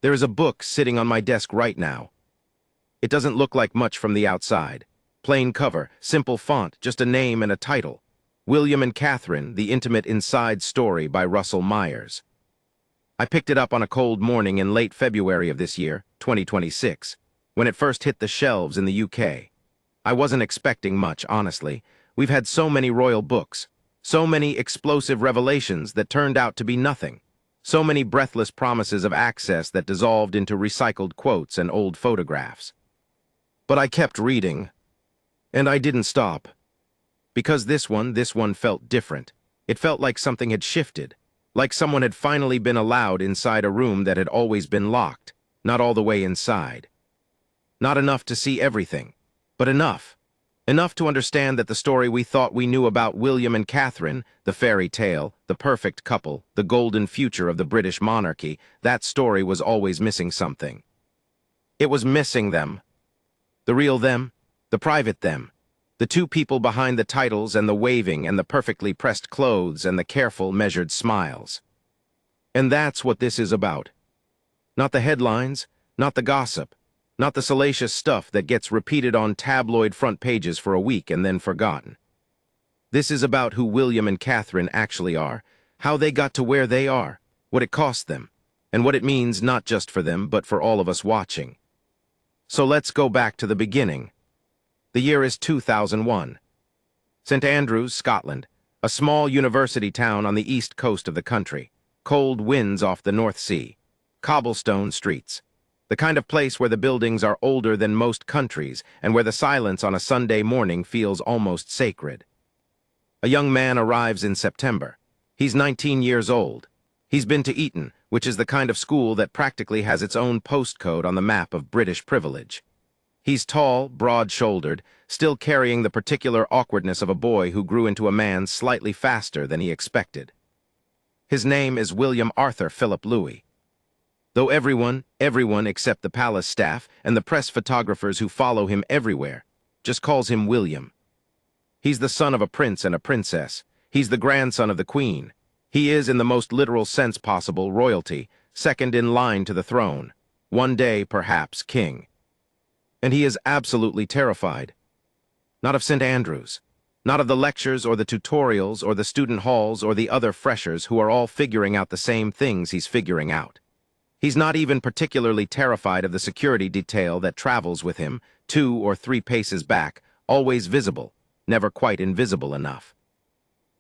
There is a book sitting on my desk right now. It doesn't look like much from the outside. Plain cover, simple font, just a name and a title. William and Catherine, The Intimate Inside Story by Russell Myers. I picked it up on a cold morning in late February of this year, 2026, when it first hit the shelves in the UK. I wasn't expecting much, honestly. We've had so many royal books, so many explosive revelations that turned out to be nothing, so many breathless promises of access that dissolved into recycled quotes and old photographs. But I kept reading, and I didn't stop. Because this one felt different. It felt like something had shifted, like someone had finally been allowed inside a room that had always been locked, not all the way inside. Not enough to see everything, but enough. Enough to understand that the story we thought we knew about William and Catherine, the fairy tale, the perfect couple, the golden future of the British monarchy, that story was always missing something. It was missing them. The real them, the private them, the two people behind the titles and the waving and the perfectly pressed clothes and the careful, measured smiles. And that's what this is about. Not the headlines, not the gossip, not the salacious stuff that gets repeated on tabloid front pages for a week and then forgotten. This is about who William and Catherine actually are, how they got to where they are, what it cost them, and what it means not just for them but for all of us watching. So let's go back to the beginning. The year is 2001. St. Andrews, Scotland, a small university town on the east coast of the country, cold winds off the North Sea, cobblestone streets, the kind of place where the buildings are older than most countries and where the silence on a Sunday morning feels almost sacred. A young man arrives in September. He's 19 years old. He's been to Eton, which is the kind of school that practically has its own postcode on the map of British privilege. He's tall, broad-shouldered, still carrying the particular awkwardness of a boy who grew into a man slightly faster than he expected. His name is William Arthur Philip Louis. Though everyone except the palace staff and the press photographers who follow him everywhere, just calls him William. He's the son of a prince and a princess. He's the grandson of the Queen. He is, in the most literal sense possible, royalty, second in line to the throne. One day, perhaps, king. And he is absolutely terrified. Not of St. Andrews. Not of the lectures or the tutorials or the student halls or the other freshers who are all figuring out the same things he's figuring out. He's not even particularly terrified of the security detail that travels with him, 2 or 3 paces back, always visible, never quite invisible enough.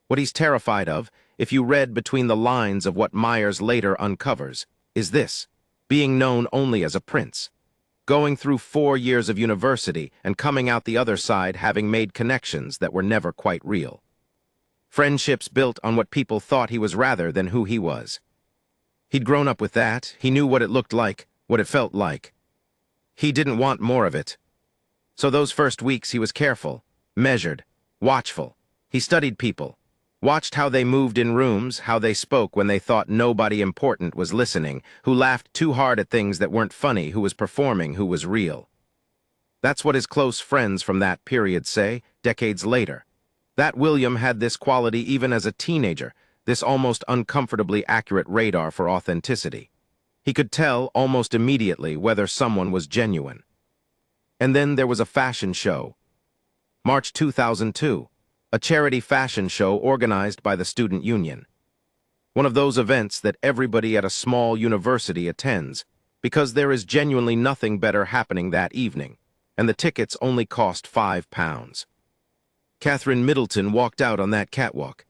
What he's terrified of, if you read between the lines of what Myers later uncovers, is this: being known only as a prince. Going through 4 years of university and coming out the other side having made connections that were never quite real. Friendships built on what people thought he was rather than who he was. He'd grown up with that. He knew what it looked like, what it felt like. He didn't want more of it. So those first weeks he was careful, measured, watchful. He studied people, watched how they moved in rooms, how they spoke when they thought nobody important was listening, who laughed too hard at things that weren't funny, who was performing, who was real. That's what his close friends from that period say, decades later. That William had this quality even as a teenager, this almost uncomfortably accurate radar for authenticity. He could tell almost immediately whether someone was genuine. And then there was a fashion show. March 2002, a charity fashion show organized by the Student Union. One of those events that everybody at a small university attends, because there is genuinely nothing better happening that evening, and the tickets only cost £5. Catherine Middleton walked out on that catwalk.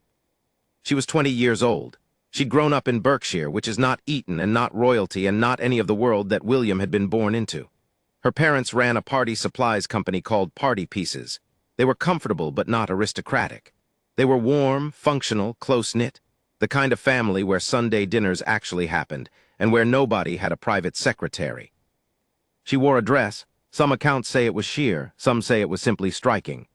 She was 20 years old. She'd grown up in Berkshire, which is not Eton and not royalty and not any of the world that William had been born into. Her parents ran a party supplies company called Party Pieces. They were comfortable but not aristocratic. They were warm, functional, close-knit, the kind of family where Sunday dinners actually happened and where nobody had a private secretary. She wore a dress. Some accounts say it was sheer, some say it was simply striking.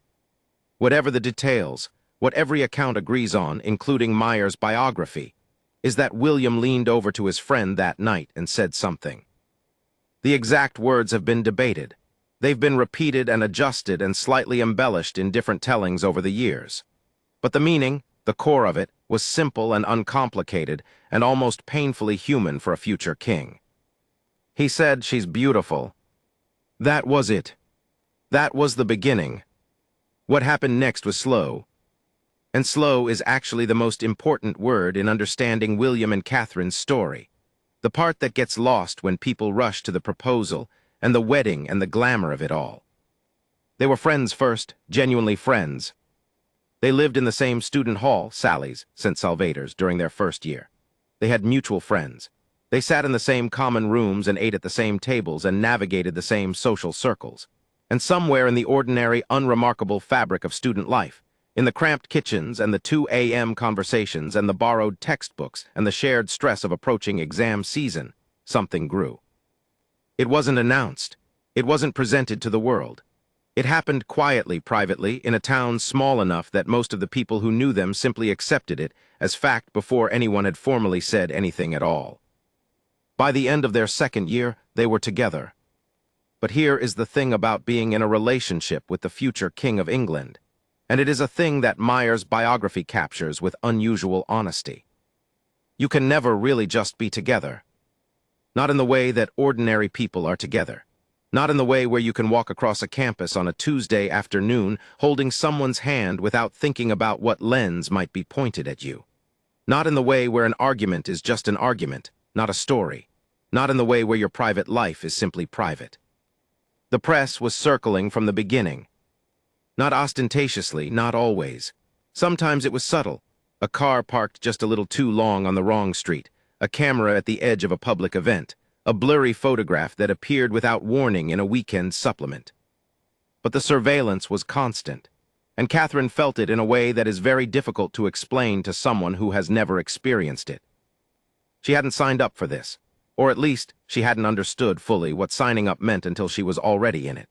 Whatever the details, what every account agrees on, including Myers' biography, is that William leaned over to his friend that night and said something. The exact words have been debated. They've been repeated and adjusted and slightly embellished in different tellings over the years. But the meaning, the core of it, was simple and uncomplicated and almost painfully human for a future king. He said she's beautiful. That was it. That was the beginning. What happened next was slow. And slow is actually the most important word in understanding William and Catherine's story. The part that gets lost when people rush to the proposal and the wedding and the glamour of it all. They were friends first, genuinely friends. They lived in the same student hall, Sally's, St. Salvator's, during their first year. They had mutual friends. They sat in the same common rooms and ate at the same tables and navigated the same social circles. And somewhere in the ordinary, unremarkable fabric of student life, in the cramped kitchens and the 2 a.m. conversations and the borrowed textbooks and the shared stress of approaching exam season, something grew. It wasn't announced. It wasn't presented to the world. It happened quietly, privately, in a town small enough that most of the people who knew them simply accepted it as fact before anyone had formally said anything at all. By the end of their second year, they were together. But here is the thing about being in a relationship with the future King of England, and it is a thing that Meyer's biography captures with unusual honesty. You can never really just be together. Not in the way that ordinary people are together. Not in the way where you can walk across a campus on a Tuesday afternoon holding someone's hand without thinking about what lens might be pointed at you. Not in the way where an argument is just an argument, not a story. Not in the way where your private life is simply private. The press was circling from the beginning. Not ostentatiously, not always. Sometimes it was subtle. A car parked just a little too long on the wrong street, a camera at the edge of a public event, a blurry photograph that appeared without warning in a weekend supplement. But the surveillance was constant, and Catherine felt it in a way that is very difficult to explain to someone who has never experienced it. She hadn't signed up for this, or at least she hadn't understood fully what signing up meant until she was already in it.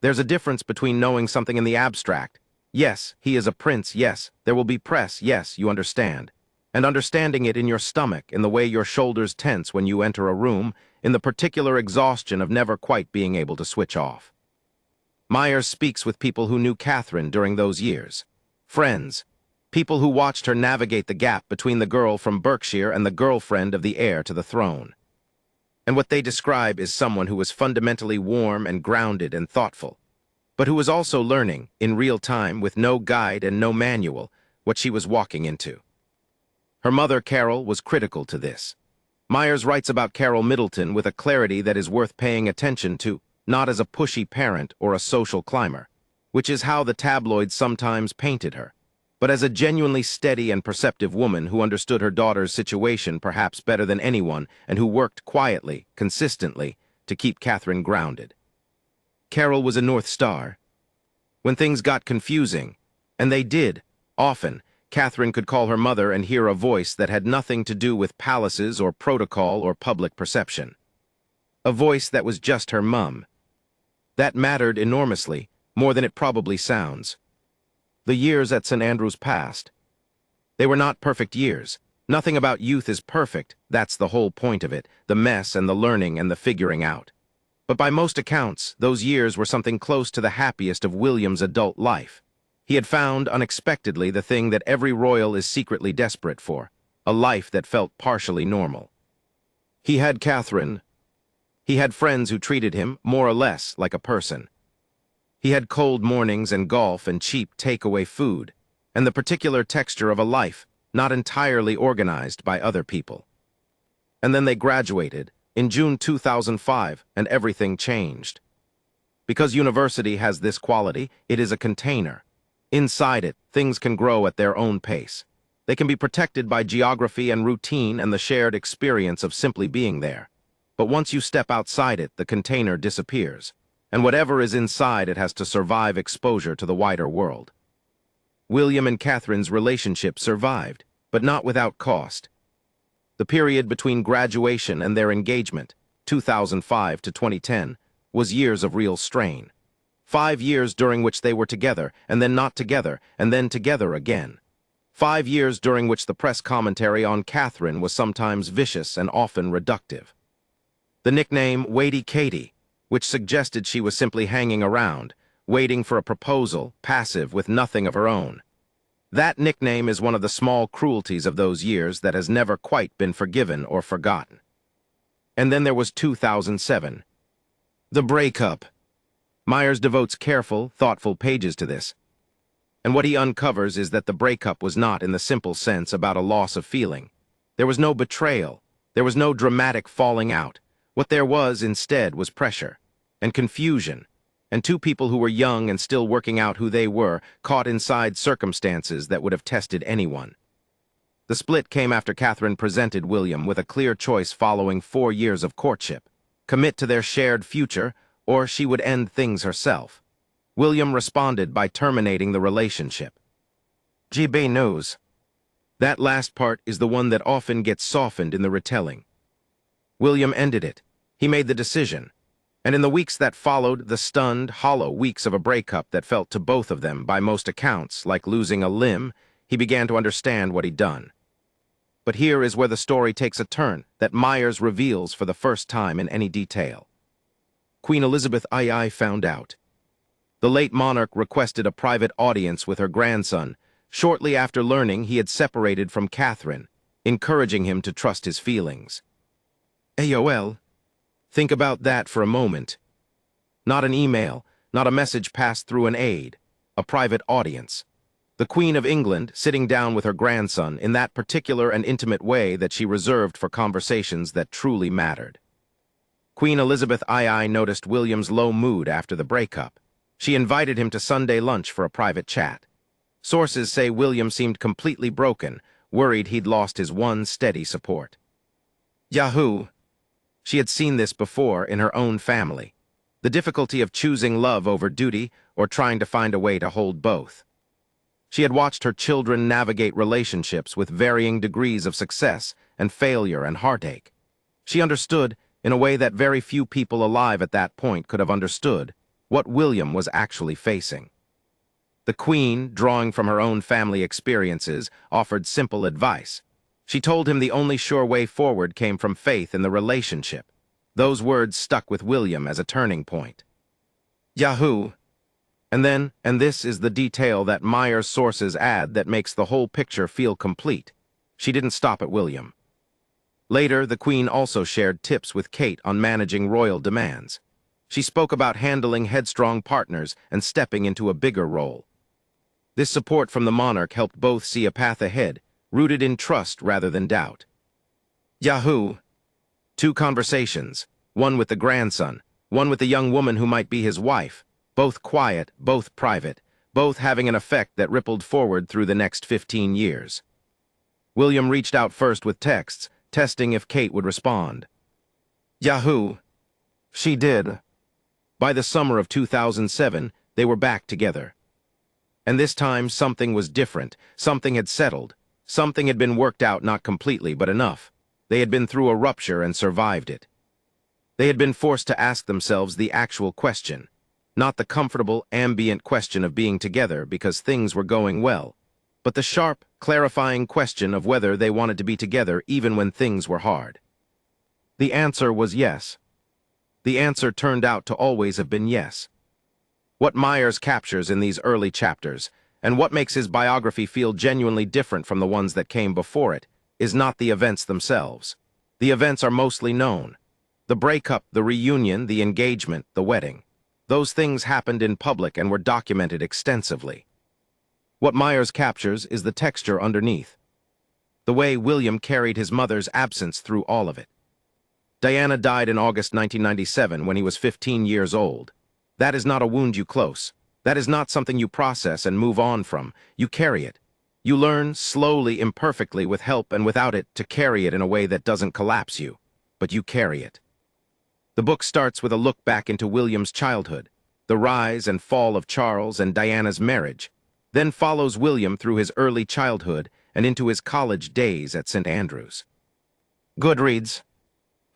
There's a difference between knowing something in the abstract. Yes, he is a prince, yes, there will be press, yes, you understand. And understanding it in your stomach, in the way your shoulders tense when you enter a room, in the particular exhaustion of never quite being able to switch off. Meyer speaks with people who knew Catherine during those years. Friends. People who watched her navigate the gap between the girl from Berkshire and the girlfriend of the heir to the throne. And what they describe is someone who was fundamentally warm and grounded and thoughtful, but who was also learning, in real time, with no guide and no manual, what she was walking into. Her mother, Carol, was critical to this. Myers writes about Carol Middleton with a clarity that is worth paying attention to, not as a pushy parent or a social climber, which is how the tabloids sometimes painted her, but as a genuinely steady and perceptive woman who understood her daughter's situation perhaps better than anyone and who worked quietly, consistently, to keep Catherine grounded. Carol was a North Star. When things got confusing, and they did, often, Catherine could call her mother and hear a voice that had nothing to do with palaces or protocol or public perception. A voice that was just her mum. That mattered enormously, more than it probably sounds. The years at St. Andrews passed. They were not perfect years. Nothing about youth is perfect, that's the whole point of it, the mess and the learning and the figuring out. But by most accounts, those years were something close to the happiest of William's adult life. He had found, unexpectedly, the thing that every royal is secretly desperate for, a life that felt partially normal. He had Catherine. He had friends who treated him, more or less, like a person. He had cold mornings and golf and cheap takeaway food, and the particular texture of a life not entirely organized by other people. And then they graduated, in June 2005, and everything changed. Because university has this quality, it is a container. Inside it, things can grow at their own pace. They can be protected by geography and routine and the shared experience of simply being there. But once you step outside it, the container disappears, and whatever is inside it has to survive exposure to the wider world. William and Catherine's relationship survived, but not without cost. The period between graduation and their engagement, 2005 to 2010, was years of real strain. 5 years during which they were together, and then not together, and then together again. 5 years during which the press commentary on Catherine was sometimes vicious and often reductive. The nickname Waity Katie, which suggested she was simply hanging around, waiting for a proposal, passive with nothing of her own. That nickname is one of the small cruelties of those years that has never quite been forgiven or forgotten. And then there was 2007. The breakup. Myers devotes careful, thoughtful pages to this. And what he uncovers is that the breakup was not in the simple sense about a loss of feeling. There was no betrayal. There was no dramatic falling out. What there was instead was pressure and confusion, and two people who were young and still working out who they were, caught inside circumstances that would have tested anyone. The split came after Catherine presented William with a clear choice following 4 years of courtship: commit to their shared future, or she would end things herself. William responded by terminating the relationship. GB News. That last part is the one that often gets softened in the retelling. William ended it. He made the decision. And in the weeks that followed, the stunned, hollow weeks of a breakup that felt to both of them, by most accounts, like losing a limb, he began to understand what he'd done. But here is where the story takes a turn that Myers reveals for the first time in any detail. Queen Elizabeth II found out. The late monarch requested a private audience with her grandson shortly after learning he had separated from Catherine, encouraging him to trust his feelings. AOL. Think about that for a moment. Not an email, not a message passed through an aide, a private audience. The Queen of England sitting down with her grandson in that particular and intimate way that she reserved for conversations that truly mattered. Queen Elizabeth II noticed William's low mood after the breakup. She invited him to Sunday lunch for a private chat. Sources say William seemed completely broken, worried he'd lost his one steady support. Yahoo! She had seen this before in her own family. The difficulty of choosing love over duty or trying to find a way to hold both. She had watched her children navigate relationships with varying degrees of success and failure and heartache. She understood, in a way that very few people alive at that point could have understood, what William was actually facing. The Queen, drawing from her own family experiences, offered simple advice. She told him the only sure way forward came from faith in the relationship. Those words stuck with William as a turning point. Yahoo! And this is the detail that Myers' sources add that makes the whole picture feel complete. She didn't stop at William. Later, the Queen also shared tips with Kate on managing royal demands. She spoke about handling headstrong partners and stepping into a bigger role. This support from the monarch helped both see a path ahead, rooted in trust rather than doubt. Yahoo! 2 conversations, one with the grandson, one with the young woman who might be his wife, both quiet, both private, both having an effect that rippled forward through the next 15 years. William reached out first with texts, testing if Kate would respond. Yahoo! She did. By the summer of 2007, they were back together. And this time something was different, something had settled, something had been worked out, not completely, but enough. They had been through a rupture and survived it. They had been forced to ask themselves the actual question, not the comfortable, ambient question of being together because things were going well, but the sharp, clarifying question of whether they wanted to be together even when things were hard. The answer was yes. The answer turned out to always have been yes. What Myers captures in these early chapters, and what makes his biography feel genuinely different from the ones that came before it, is not the events themselves. The events are mostly known. The breakup, the reunion, the engagement, the wedding. Those things happened in public and were documented extensively. What Myers captures is the texture underneath. The way William carried his mother's absence through all of it. Diana died in August 1997 when he was 15 years old. That is not a wound you close. That is not something you process and move on from. You carry it. You learn, slowly, imperfectly, with help and without it, to carry it in a way that doesn't collapse you. But you carry it. The book starts with a look back into William's childhood, the rise and fall of Charles and Diana's marriage, then follows William through his early childhood and into his college days at St. Andrews. Goodreads.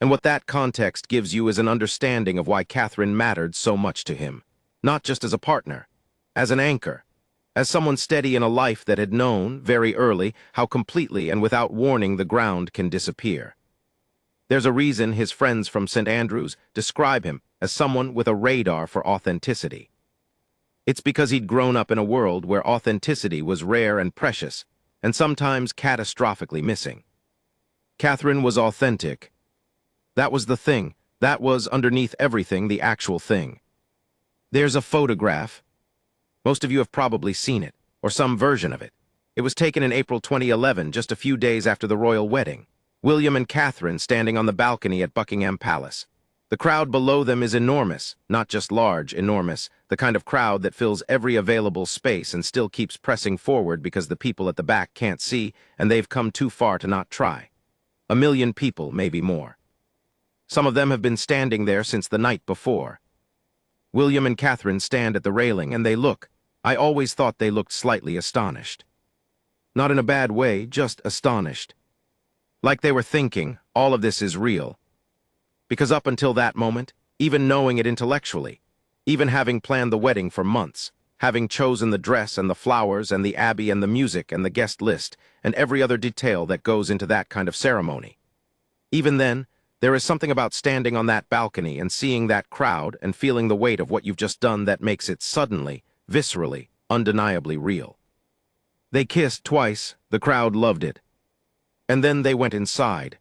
And what that context gives you is an understanding of why Catherine mattered so much to him, not just as a partner, as an anchor, as someone steady in a life that had known, very early, how completely and without warning the ground can disappear. There's a reason his friends from St. Andrews describe him as someone with a radar for authenticity. It's because he'd grown up in a world where authenticity was rare and precious, and sometimes catastrophically missing. Catherine was authentic. That was the thing. That was, underneath everything, the actual thing. There's a photograph. Most of you have probably seen it, or some version of it. It was taken in April 2011, just a few days after the royal wedding. William and Catherine standing on the balcony at Buckingham Palace. The crowd below them is enormous, not just large, enormous, the kind of crowd that fills every available space and still keeps pressing forward because the people at the back can't see and they've come too far to not try. 1 million people, maybe more. Some of them have been standing there since the night before. William and Catherine stand at the railing and they look. I always thought they looked slightly astonished. Not in a bad way, just astonished. Like they were thinking, all of this is real. Because up until that moment, even knowing it intellectually, even having planned the wedding for months, having chosen the dress and the flowers and the abbey and the music and the guest list and every other detail that goes into that kind of ceremony, even then, there is something about standing on that balcony and seeing that crowd and feeling the weight of what you've just done that makes it suddenly, viscerally, undeniably real. They kissed twice, the crowd loved it. And then they went inside.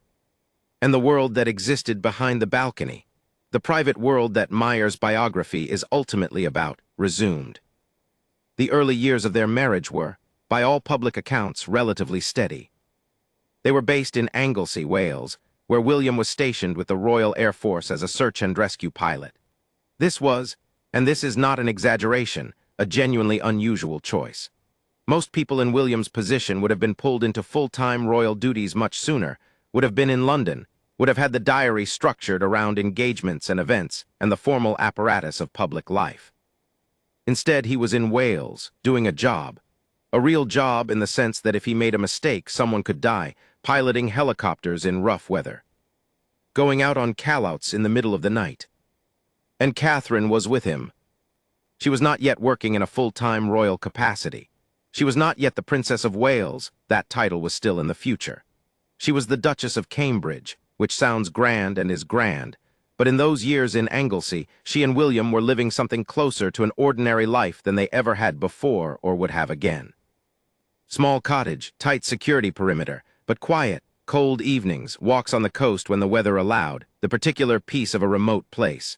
And the world that existed behind the balcony, the private world that Meyer's biography is ultimately about, resumed. The early years of their marriage were, by all public accounts, relatively steady. They were based in Anglesey, Wales, where William was stationed with the Royal Air Force as a search and rescue pilot. This was, and this is not an exaggeration, a genuinely unusual choice. Most people in William's position would have been pulled into full-time royal duties much sooner, would have been in London, would have had the diary structured around engagements and events and the formal apparatus of public life. Instead, he was in Wales, doing a real job in the sense that if he made a mistake, someone could die, piloting helicopters in rough weather, going out on callouts in the middle of the night. And Catherine was with him. She was not yet working in a full-time royal capacity. She was not yet the Princess of Wales, that title was still in the future. She was the Duchess of Cambridge, which sounds grand and is grand, but in those years in Anglesey, she and William were living something closer to an ordinary life than they ever had before or would have again. Small cottage, tight security perimeter, but quiet, cold evenings, walks on the coast when the weather allowed, the particular peace of a remote place.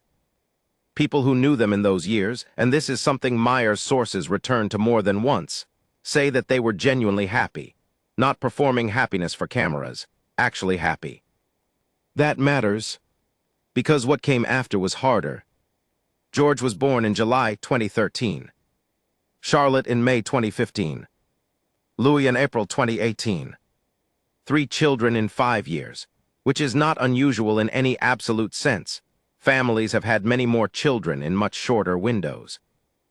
People who knew them in those years, and this is something Meyer's sources return to more than once, say that they were genuinely happy, not performing happiness for cameras, actually happy. That matters, because what came after was harder. George was born in July 2013, Charlotte in May 2015, Louis in April 2018. 3 children in 5 years, which is not unusual in any absolute sense. Families have had many more children in much shorter windows.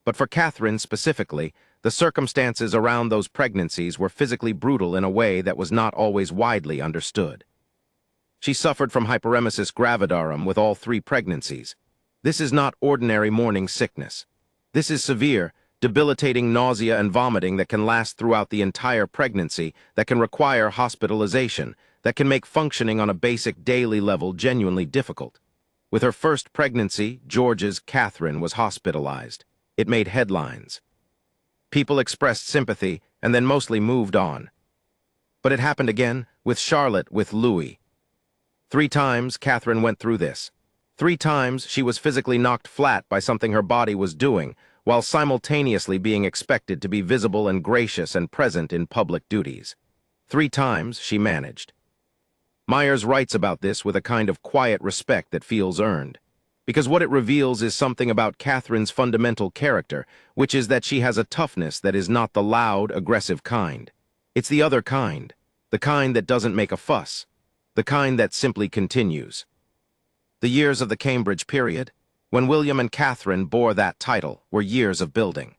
But for Catherine specifically, the circumstances around those pregnancies were physically brutal in a way that was not always widely understood. She suffered from hyperemesis gravidarum with all 3 pregnancies. This is not ordinary morning sickness. This is severe, debilitating nausea and vomiting that can last throughout the entire pregnancy, that can require hospitalization, that can make functioning on a basic daily level genuinely difficult. With her first pregnancy, George's Catherine was hospitalized. It made headlines. People expressed sympathy and then mostly moved on. But it happened again with Charlotte, with Louis. 3 times Catherine went through this. 3 times she was physically knocked flat by something her body was doing, while simultaneously being expected to be visible and gracious and present in public duties. 3 times she managed. Myers writes about this with a kind of quiet respect that feels earned, because what it reveals is something about Catherine's fundamental character, which is that she has a toughness that is not the loud, aggressive kind. It's the other kind, the kind that doesn't make a fuss, the kind that simply continues. The years of the Cambridge period, when William and Catherine bore that title, were years of building.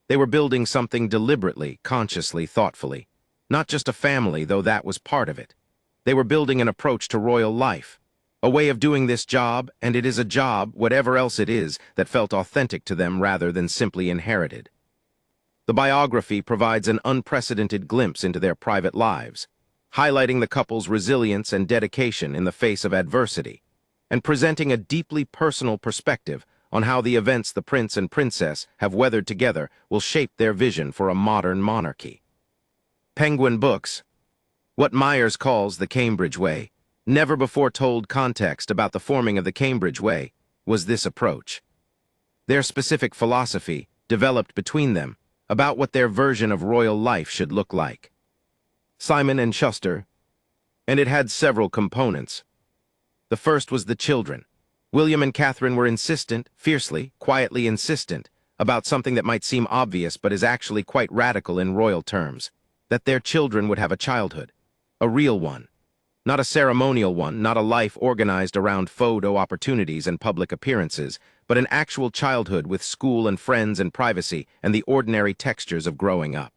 They were building something deliberately, consciously, thoughtfully. Not just a family, though that was part of it. They were building an approach to royal life, a way of doing this job, and it is a job, whatever else it is, that felt authentic to them rather than simply inherited. The biography provides an unprecedented glimpse into their private lives, highlighting the couple's resilience and dedication in the face of adversity, and presenting a deeply personal perspective on how the events the prince and princess have weathered together will shape their vision for a modern monarchy. Penguin Books, what Myers calls the Cambridge Way, Never before told context about the forming of the Cambridge Way was this approach. Their specific philosophy developed between them about what their version of royal life should look like. Simon and Schuster, and it had several components. The first was the children. William and Catherine were insistent, fiercely, quietly insistent, about something that might seem obvious but is actually quite radical in royal terms, that their children would have a childhood, a real one. Not a ceremonial one, not a life organized around photo opportunities and public appearances, but an actual childhood with school and friends and privacy and the ordinary textures of growing up.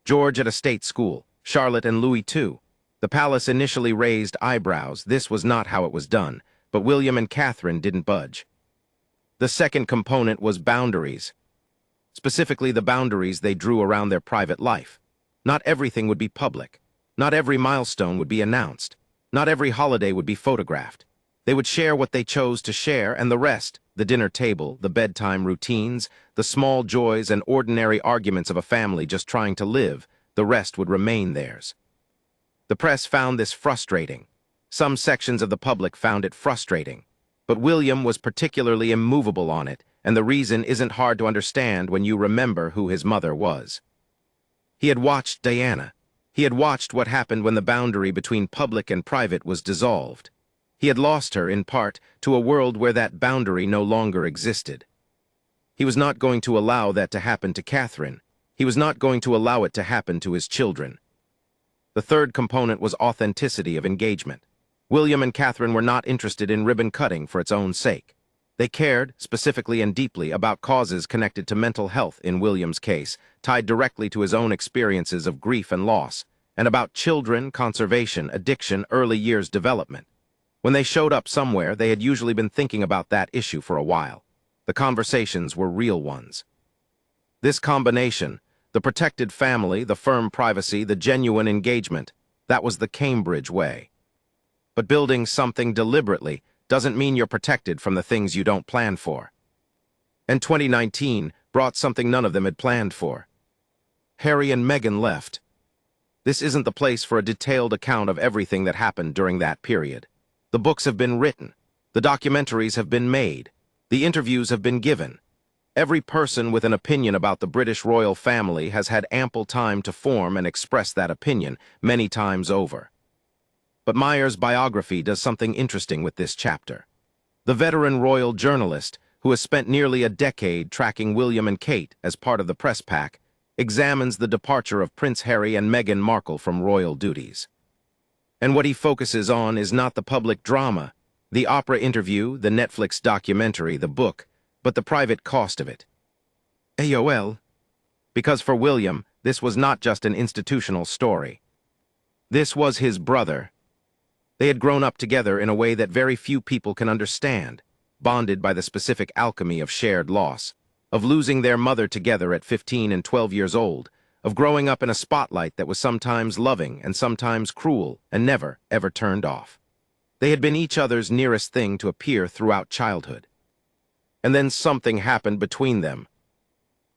George at a state school, Charlotte and Louis too. The palace initially raised eyebrows. This was not how it was done, but William and Catherine didn't budge. The second component was boundaries. Specifically the boundaries they drew around their private life. Not everything would be public. Not every milestone would be announced. Not every holiday would be photographed. They would share what they chose to share, and the rest, the dinner table, the bedtime routines, the small joys and ordinary arguments of a family just trying to live, the rest would remain theirs. The press found this frustrating. Some sections of the public found it frustrating. But William was particularly immovable on it, and the reason isn't hard to understand when you remember who his mother was. He had watched Diana. He had watched what happened when the boundary between public and private was dissolved. He had lost her, in part, to a world where that boundary no longer existed. He was not going to allow that to happen to Catherine. He was not going to allow it to happen to his children. The third component was authenticity of engagement. William and Catherine were not interested in ribbon cutting for its own sake. They cared, specifically and deeply, about causes connected to mental health in William's case, tied directly to his own experiences of grief and loss, and about children, conservation, addiction, early years development. When they showed up somewhere, they had usually been thinking about that issue for a while. The conversations were real ones. This combination, the protected family, the firm privacy, the genuine engagement, that was the Cambridge way. But building something deliberately doesn't mean you're protected from the things you don't plan for. And 2019 brought something none of them had planned for. Harry and Meghan left. This isn't the place for a detailed account of everything that happened during that period. The books have been written. The documentaries have been made. The interviews have been given. Every person with an opinion about the British royal family has had ample time to form and express that opinion many times over. But Myers' biography does something interesting with this chapter. The veteran royal journalist, who has spent nearly a decade tracking William and Kate as part of the press pack, examines the departure of Prince Harry and Meghan Markle from royal duties. And what he focuses on is not the public drama, the Oprah interview, the Netflix documentary, the book, but the private cost of it. AOL. Because for William, this was not just an institutional story. This was his brother. They had grown up together in a way that very few people can understand, bonded by the specific alchemy of shared loss, of losing their mother together at 15 and 12 years old, of growing up in a spotlight that was sometimes loving and sometimes cruel and never, ever turned off. They had been each other's nearest thing to appear throughout childhood. And then something happened between them.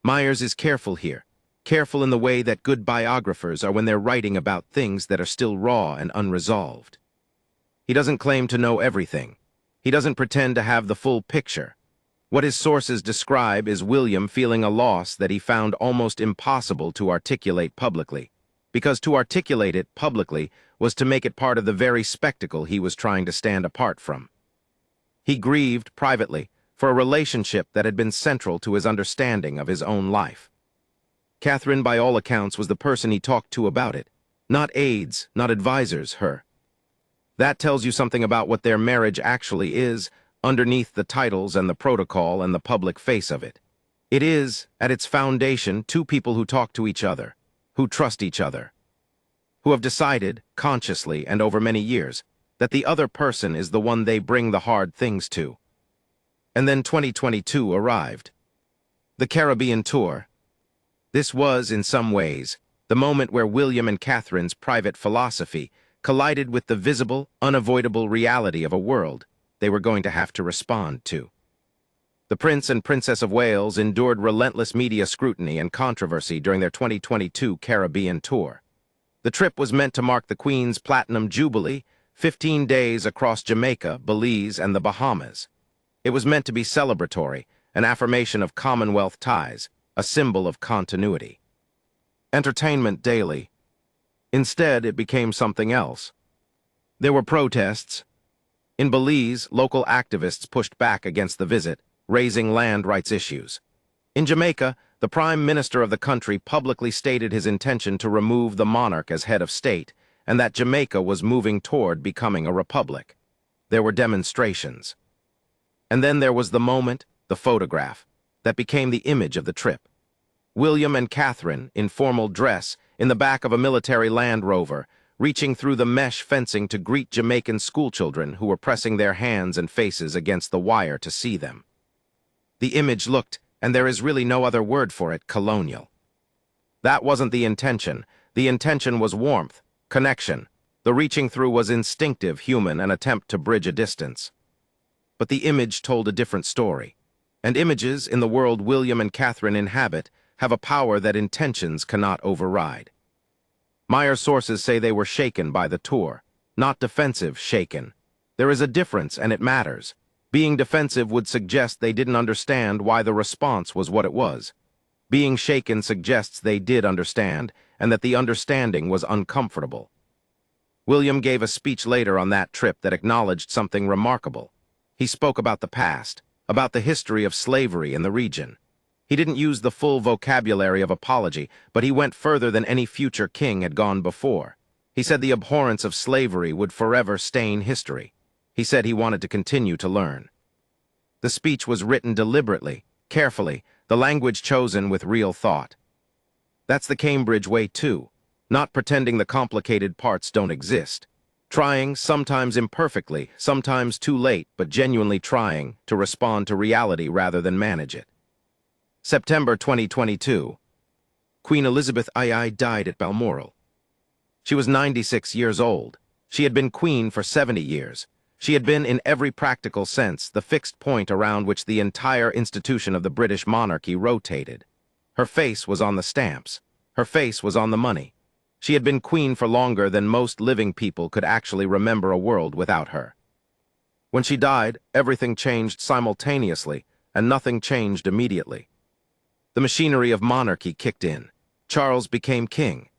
Myers is careful here, careful in the way that good biographers are when they're writing about things that are still raw and unresolved. He doesn't claim to know everything. He doesn't pretend to have the full picture. What his sources describe is William feeling a loss that he found almost impossible to articulate publicly, because to articulate it publicly was to make it part of the very spectacle he was trying to stand apart from. He grieved privately for a relationship that had been central to his understanding of his own life. Catherine, by all accounts, was the person he talked to about it. Not aides, not advisors, her. That tells you something about what their marriage actually is, underneath the titles and the protocol and the public face of it. It is, at its foundation, two people who talk to each other, who trust each other, who have decided, consciously and over many years, that the other person is the one they bring the hard things to. And then 2022 arrived. The Caribbean tour. This was, in some ways, the moment where William and Catherine's private philosophy collided with the visible, unavoidable reality of a world they were going to have to respond to. The Prince and Princess of Wales endured relentless media scrutiny and controversy during their 2022 Caribbean tour. The trip was meant to mark the Queen's Platinum Jubilee, 15 days across Jamaica, Belize, and the Bahamas. It was meant to be celebratory, an affirmation of Commonwealth ties, a symbol of continuity. Entertainment daily. Instead, it became something else. There were protests. In Belize, local activists pushed back against the visit, raising land rights issues. In Jamaica, the Prime Minister of the country publicly stated his intention to remove the monarch as head of state, and that Jamaica was moving toward becoming a republic. There were demonstrations. And then there was the moment, the photograph, that became the image of the trip. William and Catherine, in formal dress, in the back of a military Land Rover, reaching through the mesh fencing to greet Jamaican schoolchildren who were pressing their hands and faces against the wire to see them. The image looked, and there is really no other word for it, colonial. That wasn't the intention. The intention was warmth, connection. The reaching through was instinctive, human, an attempt to bridge a distance. But the image told a different story. And images, in the world William and Catherine inhabit, have a power that intentions cannot override. Meyer's sources say they were shaken by the tour. Not defensive, shaken. There is a difference, and it matters. Being defensive would suggest they didn't understand why the response was what it was. Being shaken suggests they did understand, and that the understanding was uncomfortable. William gave a speech later on that trip that acknowledged something remarkable. He spoke about the past, about the history of slavery in the region. He didn't use the full vocabulary of apology, but he went further than any future king had gone before. He said the abhorrence of slavery would forever stain history. He said he wanted to continue to learn. The speech was written deliberately, carefully, the language chosen with real thought. That's the Cambridge way too, not pretending the complicated parts don't exist. Trying, sometimes imperfectly, sometimes too late, but genuinely trying to respond to reality rather than manage it. September 2022. Queen Elizabeth II died at Balmoral. She was 96 years old. She had been queen for 70 years. She had been, in every practical sense, the fixed point around which the entire institution of the British monarchy rotated. Her face was on the stamps. Her face was on the money. She had been queen for longer than most living people could actually remember a world without her. When she died, everything changed simultaneously, and nothing changed immediately. The machinery of monarchy kicked in. Charles became king.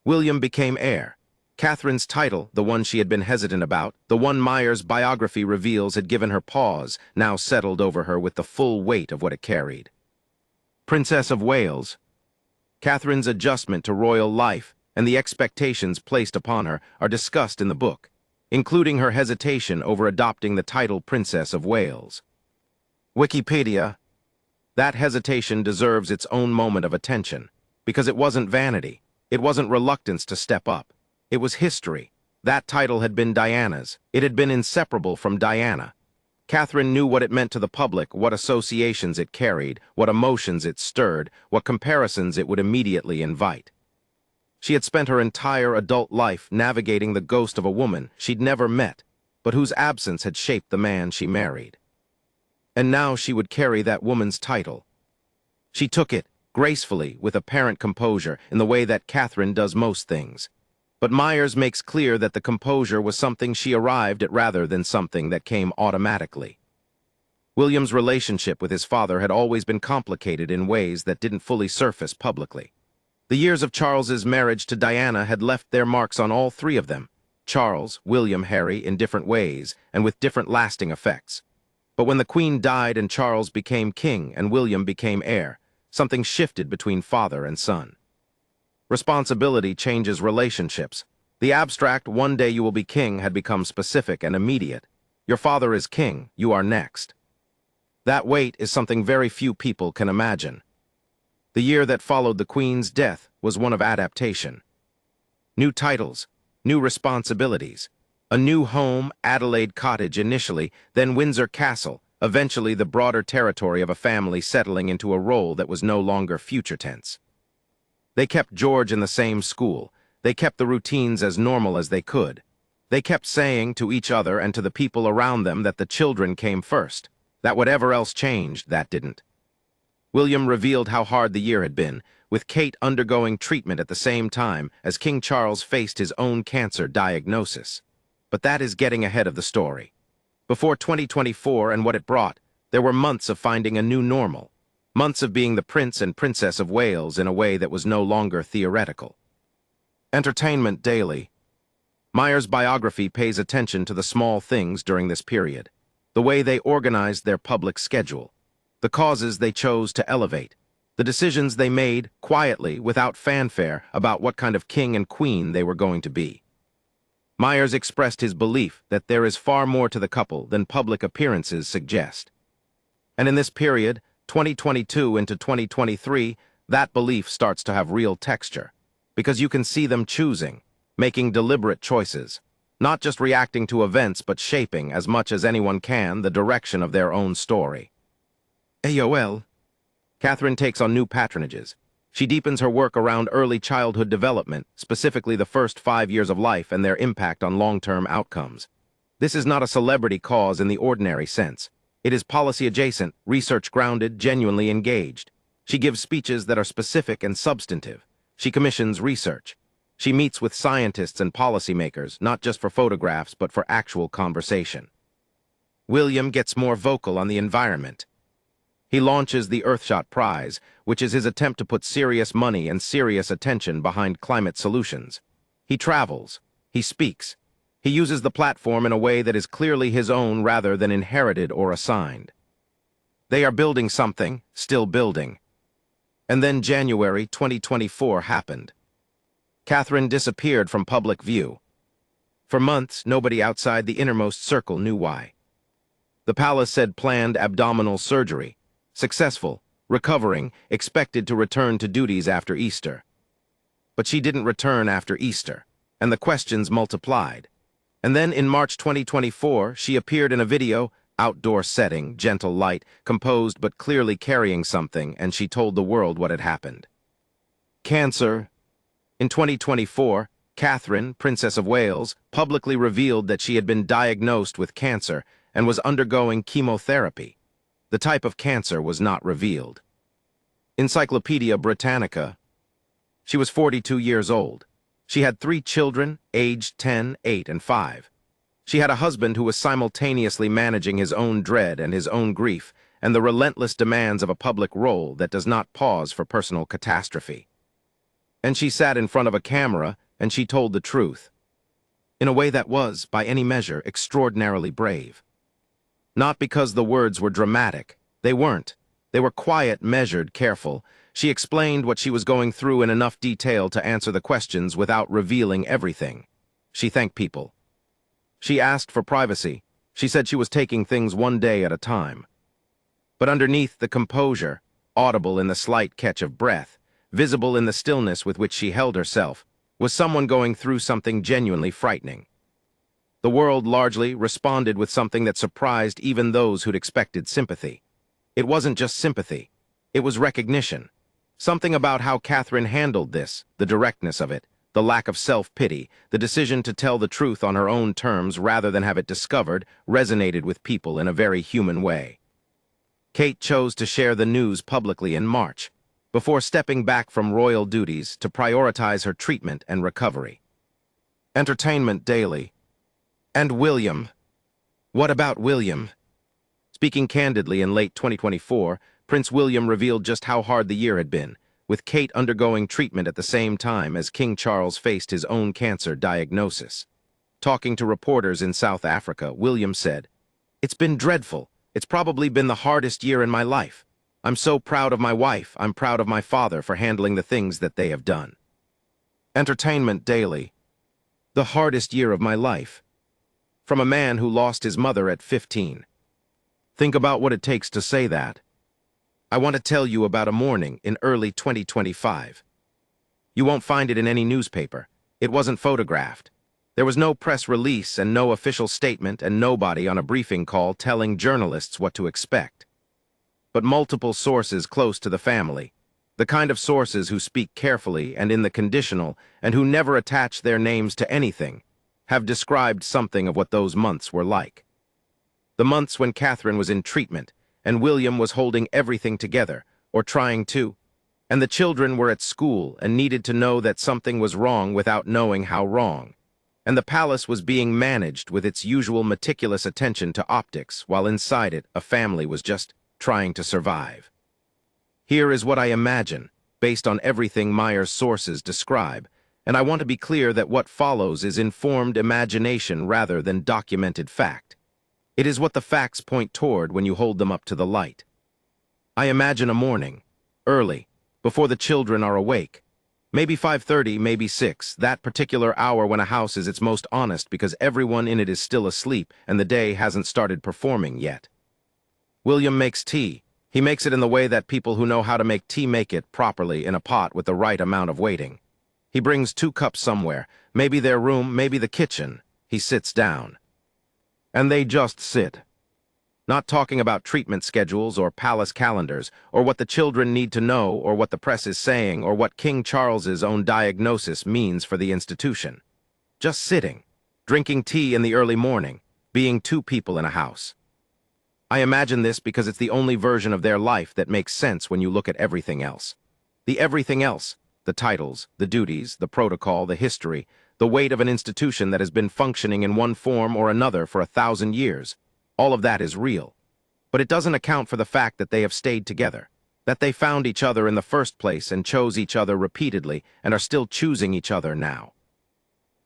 William became heir. Catherine's title, the one she had been hesitant about, the one Meyer's biography reveals had given her pause, now settled over her with the full weight of what it carried. Princess of Wales. Catherine's adjustment to royal life and the expectations placed upon her are discussed in the book, including her hesitation over adopting the title Princess of Wales. Wikipedia. That hesitation deserves its own moment of attention, because it wasn't vanity, it wasn't reluctance to step up. It was history. That title had been Diana's. It had been inseparable from Diana. Catherine knew what it meant to the public, what associations it carried, what emotions it stirred, what comparisons it would immediately invite. She had spent her entire adult life navigating the ghost of a woman she'd never met, but whose absence had shaped the man she married. And now she would carry that woman's title. She took it, gracefully, with apparent composure, in the way that Catherine does most things. But Myers makes clear that the composure was something she arrived at rather than something that came automatically. William's relationship with his father had always been complicated in ways that didn't fully surface publicly. The years of Charles's marriage to Diana had left their marks on all three of them. Charles, William, Harry, in different ways, and with different lasting effects. But when the Queen died and Charles became king and William became heir, something shifted between father and son. Responsibility changes relationships. The abstract, one day you will be king, had become specific and immediate. Your father is king, you are next. That weight is something very few people can imagine. The year that followed the Queen's death was one of adaptation. New titles, new responsibilities. A new home, Adelaide Cottage initially, then Windsor Castle, eventually the broader territory of a family settling into a role that was no longer future tense. They kept George in the same school. They kept the routines as normal as they could. They kept saying to each other and to the people around them that the children came first, that whatever else changed, that didn't. William revealed how hard the year had been, with Kate undergoing treatment at the same time as King Charles faced his own cancer diagnosis. But that is getting ahead of the story. Before 2024 and what it brought, there were months of finding a new normal. Months of being the Prince and Princess of Wales in a way that was no longer theoretical. Entertainment daily. Meyer's biography pays attention to the small things during this period. The way they organized their public schedule. The causes they chose to elevate. The decisions they made, quietly, without fanfare, about what kind of king and queen they were going to be. Myers expressed his belief that there is far more to the couple than public appearances suggest. And in this period, 2022 into 2023, that belief starts to have real texture, because you can see them choosing, making deliberate choices, not just reacting to events but shaping, as much as anyone can, the direction of their own story. AOL. Catherine takes on new patronages. She deepens her work around early childhood development, specifically the first 5 years of life and their impact on long-term outcomes. This is not a celebrity cause in the ordinary sense. It is policy-adjacent, research-grounded, genuinely engaged. She gives speeches that are specific and substantive. She commissions research. She meets with scientists and policymakers, not just for photographs, but for actual conversation. William gets more vocal on the environment. He launches the Earthshot Prize, which is his attempt to put serious money and serious attention behind climate solutions. He travels. He speaks. He uses the platform in a way that is clearly his own rather than inherited or assigned. They are building something, still building. And then January 2024 happened. Catherine disappeared from public view. For months, nobody outside the innermost circle knew why. The palace said planned abdominal surgery. Successful, recovering, expected to return to duties after Easter. But she didn't return after Easter, and the questions multiplied. And then in March 2024, she appeared in a video, outdoor setting, gentle light, composed but clearly carrying something, and she told the world what had happened. Cancer. In 2024, Catherine, Princess of Wales, publicly revealed that she had been diagnosed with cancer and was undergoing chemotherapy. The type of cancer was not revealed. Encyclopedia Britannica. She was 42 years old. She had 3 children, aged 10, 8, and 5. She had a husband who was simultaneously managing his own dread and his own grief, and the relentless demands of a public role that does not pause for personal catastrophe. And she sat in front of a camera, and she told the truth. In a way that was, by any measure, extraordinarily brave. Not because the words were dramatic. They weren't. They were quiet, measured, careful. She explained what she was going through in enough detail to answer the questions without revealing everything. She thanked people. She asked for privacy. She said she was taking things one day at a time. But underneath the composure, audible in the slight catch of breath, visible in the stillness with which she held herself, was someone going through something genuinely frightening. The world largely responded with something that surprised even those who'd expected sympathy. It wasn't just sympathy. It was recognition. Something about how Catherine handled this, the directness of it, the lack of self-pity, the decision to tell the truth on her own terms rather than have it discovered, resonated with people in a very human way. Kate chose to share the news publicly in March, before stepping back from royal duties to prioritize her treatment and recovery. Entertainment daily. And William. What about William? Speaking candidly in late 2024, Prince William revealed just how hard the year had been, with Kate undergoing treatment at the same time as King Charles faced his own cancer diagnosis. Talking to reporters in South Africa, William said, "It's been dreadful. It's probably been the hardest year in my life. I'm so proud of my wife. I'm proud of my father for handling the things that they have done." Entertainment daily. The hardest year of my life. From a man who lost his mother at 15. Think about what it takes to say that. I want to tell you about a morning in early 2025. You won't find it in any newspaper. It wasn't photographed. There was no press release and no official statement and nobody on a briefing call telling journalists what to expect. But multiple sources close to the family, the kind of sources who speak carefully and in the conditional and who never attach their names to anything, have described something of what those months were like. The months when Catherine was in treatment and William was holding everything together, or trying to, and the children were at school and needed to know that something was wrong without knowing how wrong. And the palace was being managed with its usual meticulous attention to optics, while inside it, a family was just trying to survive. Here is what I imagine, based on everything Meyer's sources describe, and I want to be clear that what follows is informed imagination rather than documented fact. It is what the facts point toward when you hold them up to the light. I imagine a morning, early, before the children are awake. Maybe 5:30, maybe 6, that particular hour when a house is its most honest because everyone in it is still asleep and the day hasn't started performing yet. William makes tea. He makes it in the way that people who know how to make tea make it properly in a pot with the right amount of waiting. He brings 2 cups somewhere, maybe their room, maybe the kitchen. He sits down. And they just sit. Not talking about treatment schedules or palace calendars, or what the children need to know, or what the press is saying, or what King Charles's own diagnosis means for the institution. Just sitting, drinking tea in the early morning, being 2 people in a house. I imagine this because it's the only version of their life that makes sense when you look at everything else. The everything else, the titles, the duties, the protocol, the history, the weight of an institution that has been functioning in one form or another for 1,000 years. All of that is real. But it doesn't account for the fact that they have stayed together, that they found each other in the first place and chose each other repeatedly and are still choosing each other now.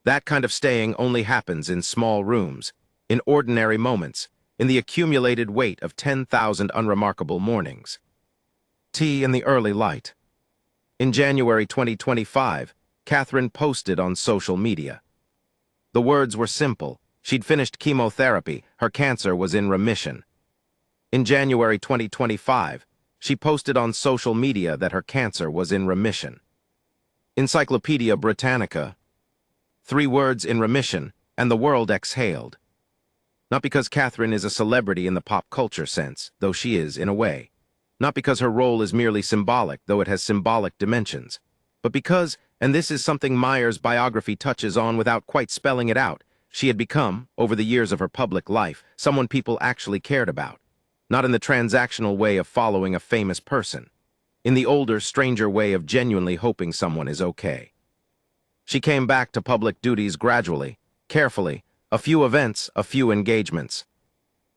That kind of staying only happens in small rooms, in ordinary moments, in the accumulated weight of 10,000 unremarkable mornings. Tea in the early light. In January 2025, Catherine posted on social media. The words were simple. She'd finished chemotherapy, her cancer was in remission. In January 2025, she posted on social media that her cancer was in remission. Encyclopedia Britannica. 3 words in remission, and the world exhaled. Not because Catherine is a celebrity in the pop culture sense, though she is in a way. Not because her role is merely symbolic, though it has symbolic dimensions. But because, and this is something Meyer's biography touches on without quite spelling it out, she had become, over the years of her public life, someone people actually cared about. Not in the transactional way of following a famous person. In the older, stranger way of genuinely hoping someone is okay. She came back to public duties gradually, carefully, a few events, a few engagements.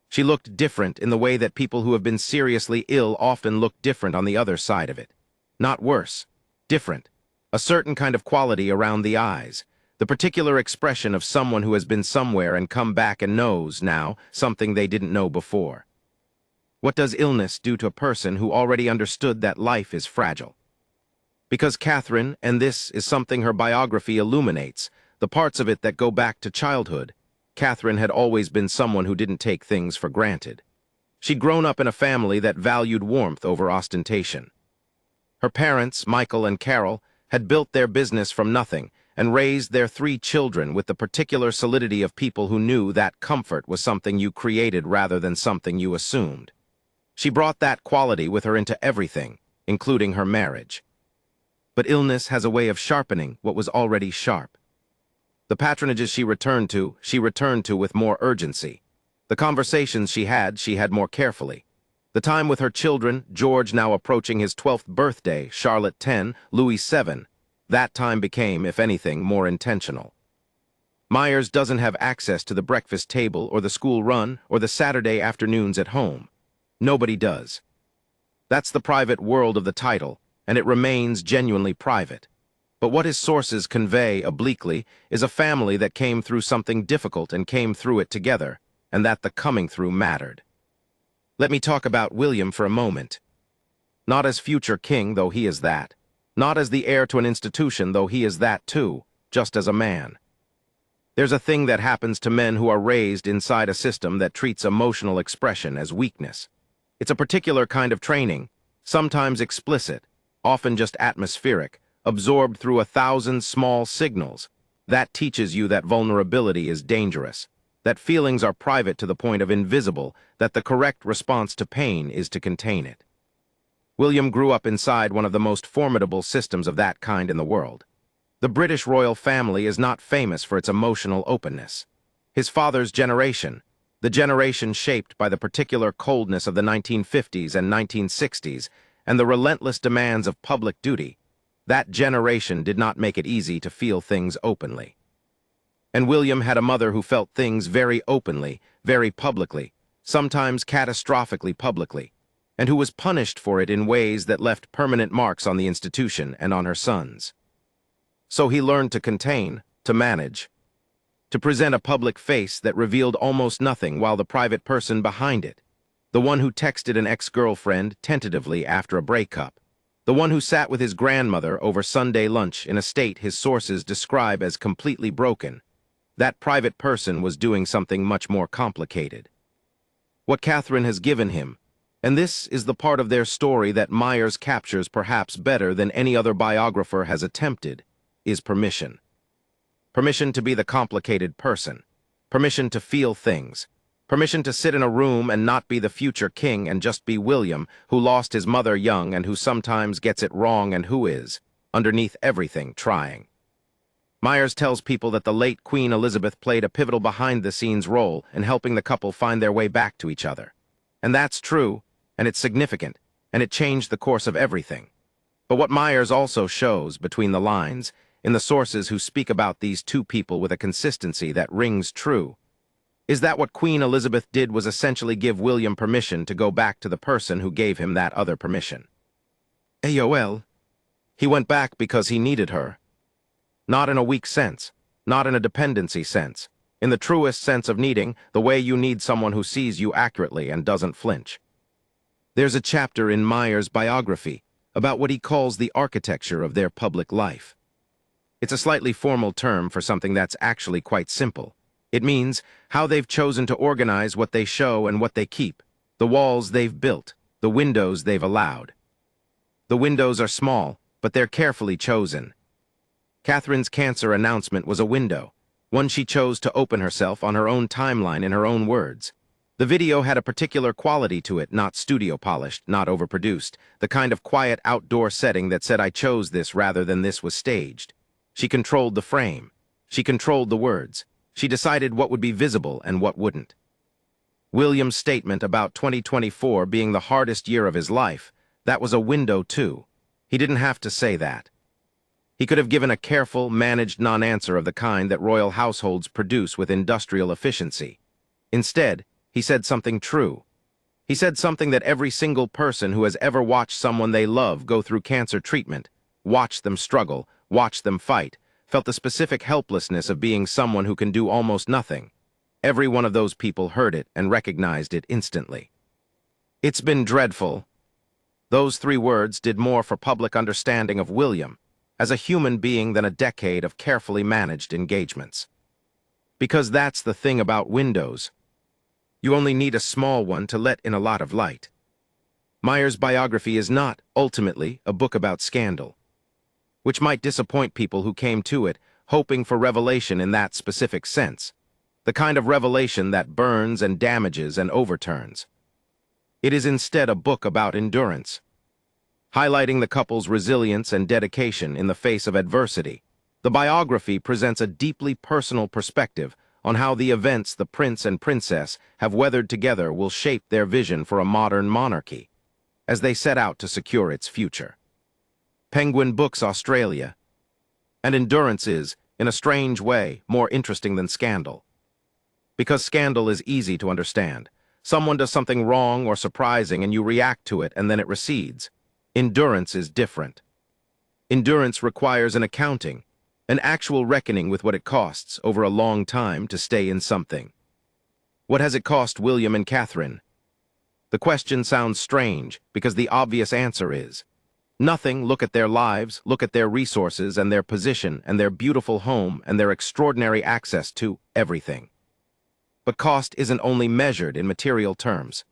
She looked different in the way that people who have been seriously ill often look different on the other side of it. Not worse. Different. A certain kind of quality around the eyes. The particular expression of someone who has been somewhere and come back and knows now something they didn't know before. What does illness do to a person who already understood that life is fragile? Because Catherine, and this is something her biography illuminates, the parts of it that go back to childhood, Catherine had always been someone who didn't take things for granted. She'd grown up in a family that valued warmth over ostentation. Her parents, Michael and Carol, had built their business from nothing and raised their 3 children with the particular solidity of people who knew that comfort was something you created rather than something you assumed. She brought that quality with her into everything, including her marriage. But illness has a way of sharpening what was already sharp. The patronages she returned to with more urgency. The conversations she had more carefully. The time with her children, George now approaching his 12th birthday, Charlotte 10, Louis 7, that time became, if anything, more intentional. Meyers doesn't have access to the breakfast table or the school run or the Saturday afternoons at home. Nobody does. That's the private world of the title, and it remains genuinely private. But what his sources convey obliquely is a family that came through something difficult and came through it together, and that the coming through mattered. Let me talk about William for a moment. Not as future king, though he is that. Not as the heir to an institution, though he is that too, just as a man. There's a thing that happens to men who are raised inside a system that treats emotional expression as weakness. It's a particular kind of training, sometimes explicit, often just atmospheric, absorbed through 1,000 small signals. That teaches you that vulnerability is dangerous, that feelings are private to the point of invisible, that the correct response to pain is to contain it. William grew up inside one of the most formidable systems of that kind in the world. The British royal family is not famous for its emotional openness. His father's generation, the generation shaped by the particular coldness of the 1950s and 1960s and the relentless demands of public duty, that generation did not make it easy to feel things openly. And William had a mother who felt things very openly, very publicly, sometimes catastrophically publicly, and who was punished for it in ways that left permanent marks on the institution and on her sons. So he learned to contain, to manage, to present a public face that revealed almost nothing while the private person behind it, the one who texted an ex-girlfriend tentatively after a breakup, the one who sat with his grandmother over Sunday lunch in a state his sources describe as completely broken, that private person was doing something much more complicated. What Catherine has given him, and this is the part of their story that Myers captures perhaps better than any other biographer has attempted, is permission. Permission to be the complicated person. Permission to feel things. Permission to sit in a room and not be the future king and just be William, who lost his mother young and who sometimes gets it wrong and who is, underneath everything, trying. Myers tells people that the late Queen Elizabeth played a pivotal behind-the-scenes role in helping the couple find their way back to each other. And that's true, and it's significant, and it changed the course of everything. But what Myers also shows, between the lines, in the sources who speak about these two people with a consistency that rings true, is that what Queen Elizabeth did was essentially give William permission to go back to the person who gave him that other permission. AOL. He went back because he needed her. Not in a weak sense, not in a dependency sense, in the truest sense of needing, the way you need someone who sees you accurately and doesn't flinch. There's a chapter in Myers' biography about what he calls the architecture of their public life. It's a slightly formal term for something that's actually quite simple. It means how they've chosen to organize what they show and what they keep, the walls they've built, the windows they've allowed. The windows are small, but they're carefully chosen. Catherine's cancer announcement was a window, one she chose to open herself on her own timeline in her own words. The video had a particular quality to it, not studio-polished, not overproduced, the kind of quiet outdoor setting that said I chose this rather than this was staged. She controlled the frame. She controlled the words. She decided what would be visible and what wouldn't. William's statement about 2024 being the hardest year of his life, that was a window too. He didn't have to say that. He could have given a careful, managed non-answer of the kind that royal households produce with industrial efficiency. Instead, he said something true. He said something that every single person who has ever watched someone they love go through cancer treatment, watched them struggle, watched them fight, felt the specific helplessness of being someone who can do almost nothing. Every one of those people heard it and recognized it instantly. It's been dreadful. Those 3 words did more for public understanding of William as a human being than a decade of carefully managed engagements. Because that's the thing about windows. You only need a small one to let in a lot of light. Myers' biography is not, ultimately, a book about scandal, which might disappoint people who came to it hoping for revelation in that specific sense, the kind of revelation that burns and damages and overturns. It is instead a book about endurance, highlighting the couple's resilience and dedication in the face of adversity. The biography presents a deeply personal perspective on how the events the prince and princess have weathered together will shape their vision for a modern monarchy, as they set out to secure its future. Penguin Books Australia. And endurance is, in a strange way, more interesting than scandal. Because scandal is easy to understand. Someone does something wrong or surprising and you react to it and then it recedes. Endurance is different. Endurance requires an accounting, an actual reckoning with what it costs over a long time to stay in something. What has it cost William and Catherine? The question sounds strange because the obvious answer is nothing. Look at their lives, look at their resources and their position and their beautiful home and their extraordinary access to everything. But cost isn't only measured in material terms.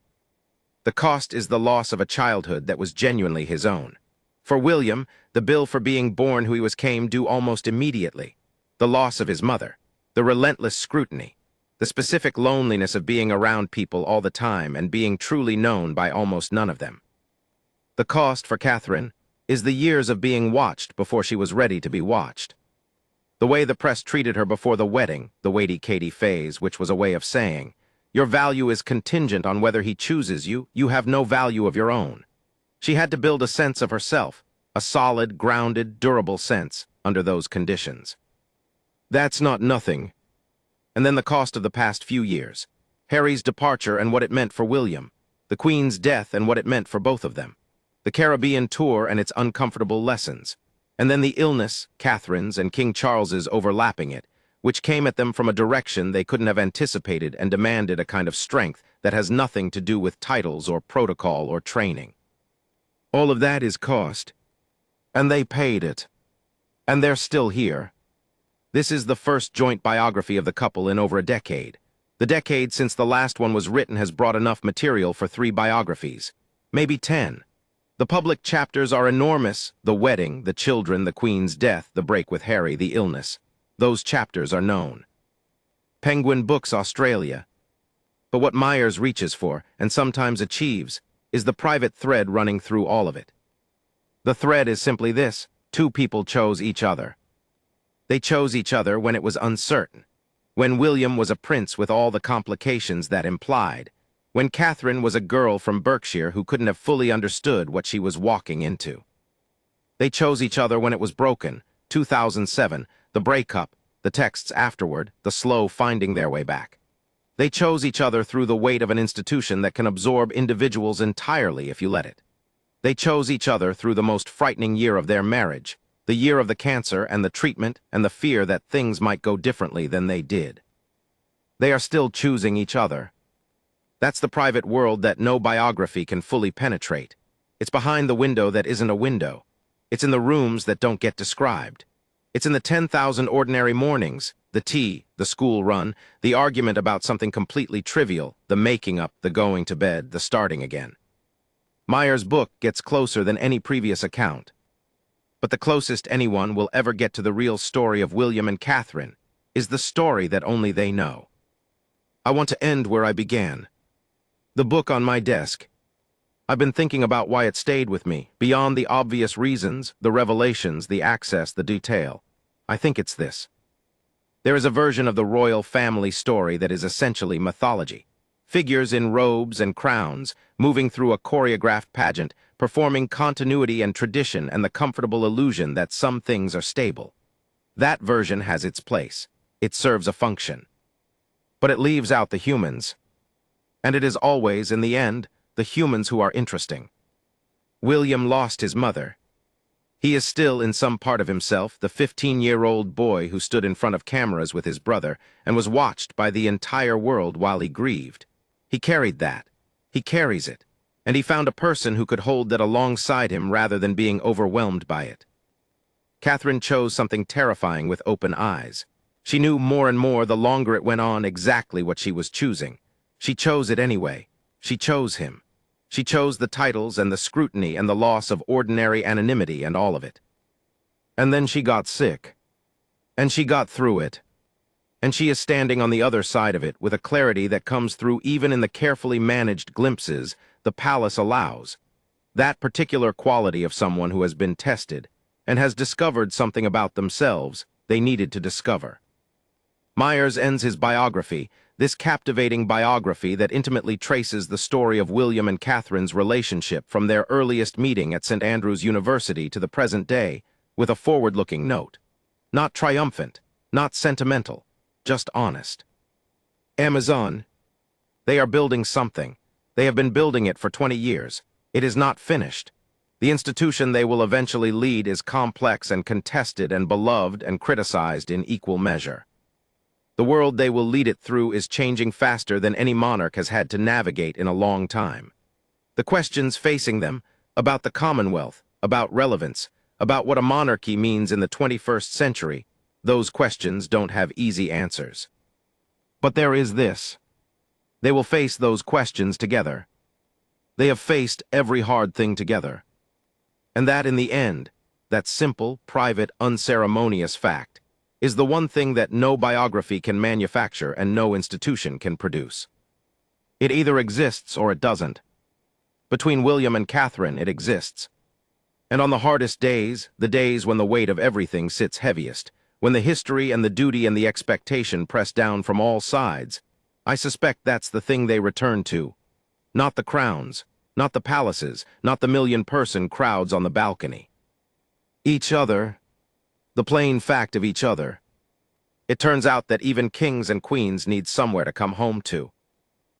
The cost is the loss of a childhood that was genuinely his own. For William, the bill for being born who he was came due almost immediately. The loss of his mother, the relentless scrutiny, the specific loneliness of being around people all the time and being truly known by almost none of them. The cost for Catherine is the years of being watched before she was ready to be watched. The way the press treated her before the wedding, the Waity-Katie phase, which was a way of saying, your value is contingent on whether he chooses you, you have no value of your own. She had to build a sense of herself, a solid, grounded, durable sense, under those conditions. That's not nothing, And then the cost of the past few years. Harry's departure and what it meant for William. The Queen's death and what it meant for both of them. The Caribbean tour and its uncomfortable lessons. And then the illness, Catherine's and King Charles's overlapping it, which came at them from a direction they couldn't have anticipated and demanded a kind of strength that has nothing to do with titles or protocol or training. All of that is cost. And they paid it. And they're still here. This is the first joint biography of the couple in over a decade. The decade since the last one was written has brought enough material for 3 biographies. Maybe 10. The public chapters are enormous. The wedding, the children, the Queen's death, the break with Harry, the illness. Those chapters are known. Penguin Books Australia. But what Myers reaches for, and sometimes achieves, is the private thread running through all of it. The thread is simply this: 2 people chose each other. They chose each other when it was uncertain, when William was a prince with all the complications that implied, when Catherine was a girl from Berkshire who couldn't have fully understood what she was walking into. They chose each other when it was broken, 2007, the breakup, the texts afterward, the slow finding their way back. They chose each other through the weight of an institution that can absorb individuals entirely if you let it. They chose each other through the most frightening year of their marriage, the year of the cancer and the treatment and the fear that things might go differently than they did. They are still choosing each other. That's the private world that no biography can fully penetrate. It's behind the window that isn't a window. It's in the rooms that don't get described. It's in the 10,000 ordinary mornings, the tea, the school run, the argument about something completely trivial, the making up, the going to bed, the starting again. Myers' book gets closer than any previous account. But the closest anyone will ever get to the real story of William and Catherine is the story that only they know. I want to end where I began. The book on my desk. I've been thinking about why it stayed with me, beyond the obvious reasons, the revelations, the access, the detail. I think it's this. There is a version of the royal family story that is essentially mythology. Figures in robes and crowns, moving through a choreographed pageant, performing continuity and tradition and the comfortable illusion that some things are stable. That version has its place. It serves a function. But it leaves out the humans. And it is always, in the end, the humans who are interesting. William lost his mother. He is still, in some part of himself, the 15-year-old boy who stood in front of cameras with his brother and was watched by the entire world while he grieved. He carried that. He carries it. And he found a person who could hold that alongside him rather than being overwhelmed by it. Catherine chose something terrifying with open eyes. She knew more and more the longer it went on exactly what she was choosing. She chose it anyway. She chose him. She chose the titles and the scrutiny and the loss of ordinary anonymity and all of it. And then she got sick. And she got through it. And she is standing on the other side of it with a clarity that comes through even in the carefully managed glimpses the palace allows. That particular quality of someone who has been tested and has discovered something about themselves they needed to discover. Myers ends his biography, this captivating biography that intimately traces the story of William and Catherine's relationship from their earliest meeting at St. Andrews University to the present day, with a forward-looking note. Not triumphant, not sentimental, just honest. Amazon. They are building something. They have been building it for 20 years. It is not finished. The institution they will eventually lead is complex and contested and beloved and criticized in equal measure. The world they will lead it through is changing faster than any monarch has had to navigate in a long time. The questions facing them, about the Commonwealth, about relevance, about what a monarchy means in the 21st century, those questions don't have easy answers. But there is this. They will face those questions together. They have faced every hard thing together. And that in the end, that simple, private, unceremonious fact, is the one thing that no biography can manufacture and no institution can produce. It either exists or it doesn't. Between William and Catherine, it exists. And on the hardest days, the days when the weight of everything sits heaviest, when the history and the duty and the expectation press down from all sides, I suspect that's the thing they return to. Not the crowns, not the palaces, not the million-person crowds on the balcony. Each other, the plain fact of each other. It turns out that even kings and queens need somewhere to come home to.